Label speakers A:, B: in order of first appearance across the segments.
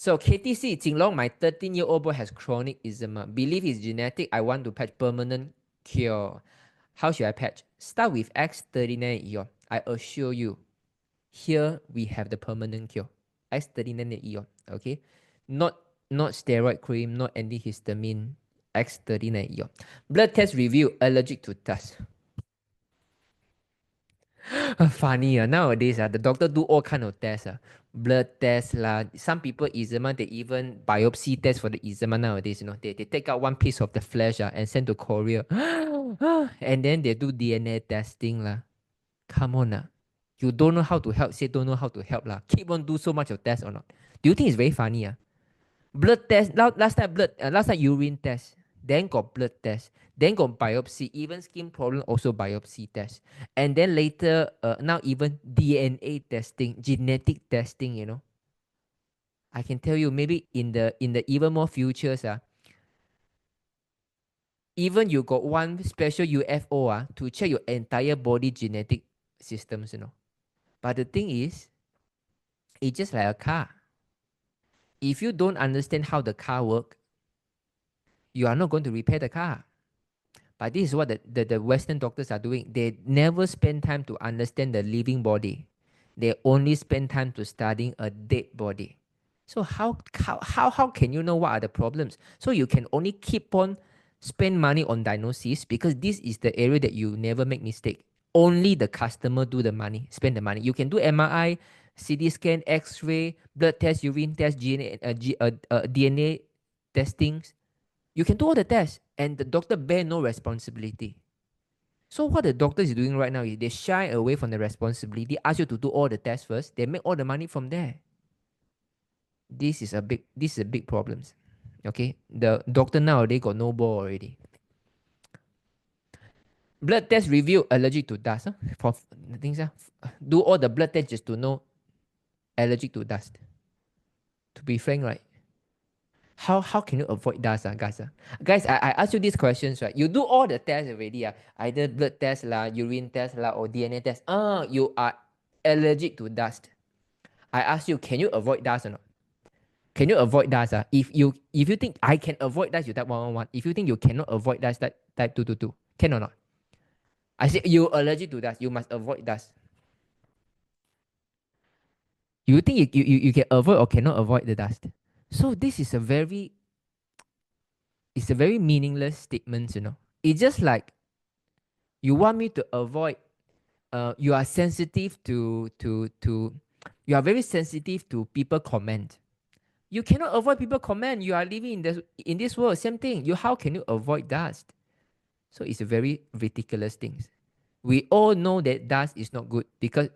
A: So KTC, Jinlong, my 13-year-old boy has chronic eczema. Believe it's genetic. I want to patch permanent cure. How should I patch? Start with X39 ion. I assure you, here we have the permanent cure. X39 ion. Okay, not steroid cream, not antihistamine. X39 ion. Blood test review. Allergic to dust. Funny nowadays the doctor do all kind of tests blood test lah. Some people eczema they even biopsy test for the eczema nowadays. They take out one piece of the flesh and send to Korea, and then they do DNA testing lah. Come on you don't know how to help. Say don't know how to help lah. Keep on do so much of test or not? Do you think it's very funny Blood test last time urine test, then got blood test, then got biopsy, even skin problem also biopsy test, and then later now even DNA testing, genetic testing. I can tell you maybe in the even more futures even you got one special UFO to check your entire body genetic systems. But the thing is, it's just like a car. If you don't understand how the car works, you are not going to repair the car. But this is what the Western doctors are doing. They never spend time to understand the living body. They only spend time to studying a dead body. So how can you know what are the problems? So you can only keep on spend money on diagnosis, because this is the area that you never make mistake. Only the customer do the money, spend the money. You can do MRI, CT scan, X-ray, blood test, urine test, DNA testings. You can do all the tests, and the doctor bear no responsibility. So what the doctor is doing right now is they shy away from the responsibility, ask you to do all the tests first, they make all the money from there. This is a big problem. Okay, the doctor nowadays got no ball already. Blood test review, allergic to dust. For things do all the blood tests just to know allergic to dust. To be frank, right? How can you avoid dust, guys? Guys, I ask you these questions, right? You do all the tests already, either blood test lah, urine test lah, or DNA test. You are allergic to dust. I ask you, can you avoid dust or not? Can you avoid dust? If you think I can avoid dust, you type 111. If you think you cannot avoid dust, type 222. Can or not? I say you allergic to dust, you must avoid dust. You think you can avoid or cannot avoid the dust? So this is a very meaningless statement. It's just like you want me to avoid. You are sensitive to you are very sensitive to people comment. You cannot avoid people comment. You are living in this world. Same thing. How can you avoid dust? So it's a very ridiculous thing. We all know that dust is not good because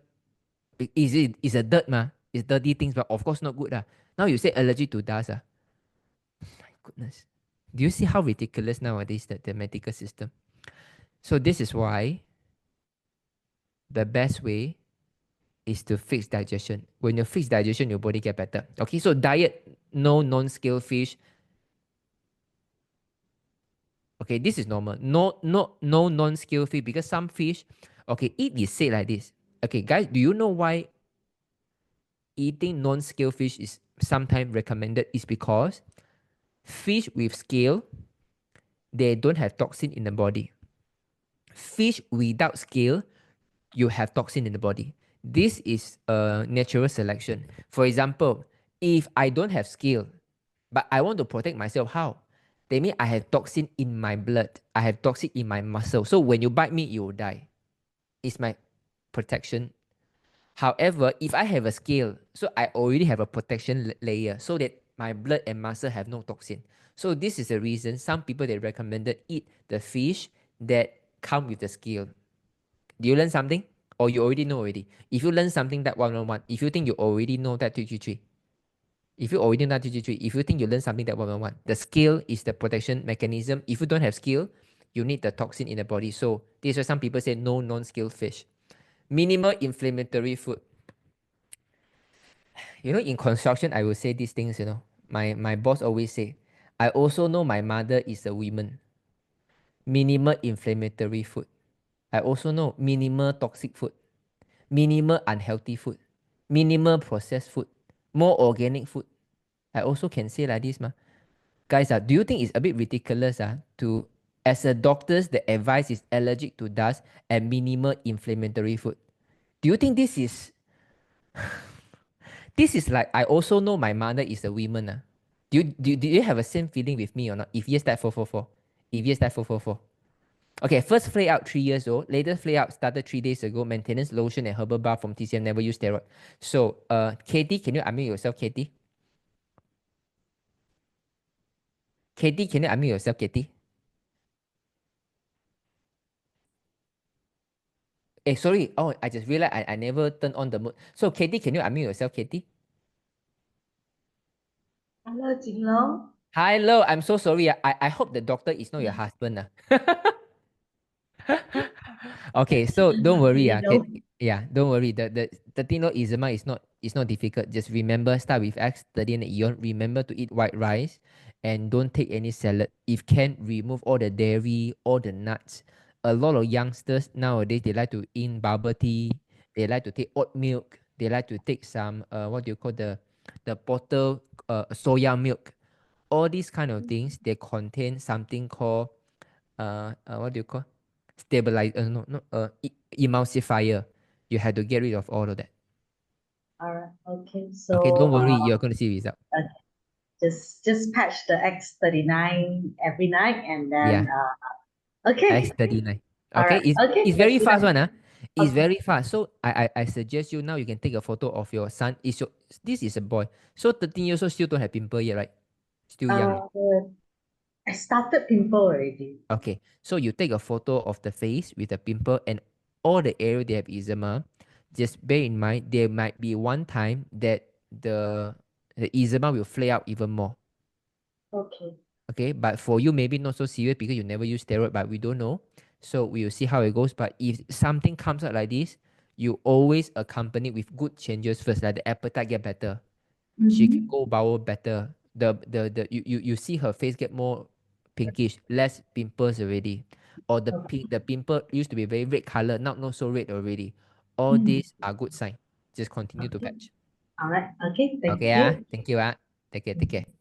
A: it's a dirt It's dirty things, but of course not good Now you say allergic to dust My goodness. Do you see how ridiculous nowadays the medical system? So this is why the best way is to fix digestion. When you fix digestion, your body get better. Okay, so diet, no non-scale fish. Okay, this is normal. No non-scale fish, because some fish, okay, it is said like this. Okay, guys, do you know why eating non-scale fish is sometimes recommended? Is because fish with scale, they don't have toxin in the body. Fish without scale, you have toxin in the body. This is a natural selection. For example, if I don't have scale, but I want to protect myself, how? That means I have toxin in my blood. I have toxin in my muscle. So when you bite me, you will die. It's my protection. However, if I have a scale, so I already have a protection layer so that my blood and muscle have no toxin. So this is the reason some people, they recommended eat the fish that come with the scale. Do you learn something? Or you already know already? If you learn something, that 111. If you think you already know, that 333. If you already know that 333. If you think you learn something, that 111. The scale is the protection mechanism. If you don't have scale, you need the toxin in the body. So this is why some people say no non-scale fish. Minimal inflammatory food. In construction, I will say these things, My boss always say, I also know my mother is a woman. Minimal inflammatory food. I also know minimal toxic food, minimal unhealthy food, minimal processed food, more organic food. I also can say like this, ma. Guys, do you think it's a bit ridiculous, to as a doctors, the advice is allergic to dust and minimal inflammatory food? Do you think this is like I also know my mother is a woman, Do you have a same feeling with me or not? If yes, that 444. If yes, that 444. Okay, first flare out 3 years old. Latest flare out started 3 days ago. Maintenance lotion and herbal bath from TCM. Never use steroid. So, Katie, can you unmute yourself, Katie? Katie, can you unmute yourself, Katie? Sorry. Oh, I just realized I never turned on the mode. So, Katie, can you unmute yourself, Katie?
B: Hello, Jinlong.
A: Hello, I'm so sorry. I hope the doctor is not your husband. Okay, so don't worry.
B: You know.
A: Yeah, don't worry. The thing no eczema is not difficult. Just remember, start with X, 30 and ion. Remember to eat white rice and don't take any salad. If can, remove all the dairy, all the nuts. A lot of youngsters nowadays they like to eat bubble tea, they like to take oat milk, they like to take some what do you call the bottle soya milk. All these kind of things they contain something called what do you call stabilizer, no, no, emulsifier. You had to get rid of all of that.
B: All right. Okay.
A: Okay, don't
B: So
A: worry, you're going to see result.
B: uh, just patch the X39 every night, and then
A: Yeah,
B: okay.
A: X39.
B: All
A: Okay,
B: right. Okay.
A: it's
B: Let's
A: very
B: do
A: fast
B: that.
A: one, It's
B: Okay.
A: very fast. So I suggest you now you can take a photo of your son. This is a boy. So 13 years old still don't have pimple yet, right? Still young.
B: Uh, I started pimple already.
A: Okay, so you take a photo of the face with a pimple and all the area they have eczema. Just bear in mind there might be one time that the eczema will flare out even more.
B: Okay.
A: Okay, but for you maybe not so serious because you never use steroid, but we don't know. So we will see how it goes. But if something comes out like this, you always accompany with good changes first, like the appetite get better. She can
B: Mm-hmm.
A: go bowel better. You see her face get more pinkish, less pimples already. Or
B: Okay.
A: the pimple used to be very red color, now not so red already. All
B: Mm.
A: these are good sign. Just continue to
B: Okay.
A: patch.
B: All right. Okay.
A: Okay,
B: Thank you.
A: thank you, Take care, take care.